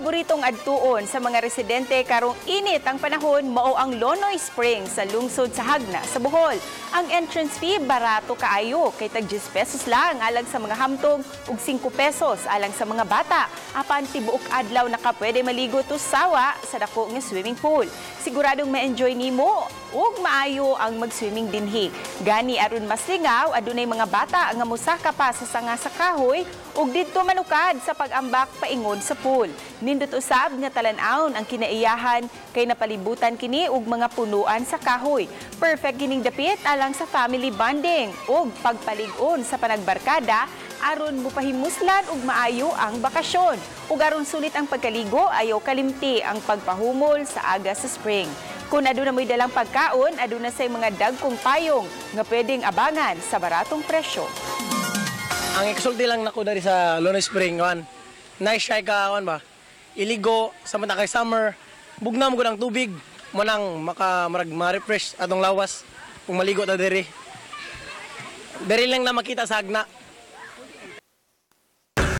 paboritong adtuon sa mga residente karong init ang panahon mao ang Lonoy Spring sa lungsod sa Hagna sa Bohol. Ang entrance fee barato kaayo kay tag 10 pesos lang alang sa mga hamtong ug 5 pesos alang sa mga bata. Apan tibuok adlaw na ka pwede maligo to sawa sa dako nga swimming pool. Siguradong ma-enjoy nimo ug maayo ang mag-swimming dinhi. Gani aron mas lingaw adunay mga bata nga mosaka pa sa sanga sa kahoy ug didto manukad sa pag-ambak paingon sa pool. Nindot usab nga talan-awon ang kinaiyahan kay napalibutan kini og mga punuan sa kahoy. Perfect gining dapit alang sa family bonding ug pagpalig-on sa panagbarkada aron mupahimuslan ug maayo ang bakasyon. Ug aron sulit ang pagkaligo, ayaw kalimti ang pagpahumol sa aga sa spring. Kung aduna mo'y dalang pagkaon, aduna say mga dagkong payong nga pwedeng abangan sa baratong presyo. Ang eksulti lang nako dari sa Lonoy Spring, kawan. Nice siya ka, kawan ba? Iligo, sa mata kay summer, bugna mo ang tubig, manang ma-refresh atong lawas, kung maligo ta diri. Diri lang na makita sa Hagna.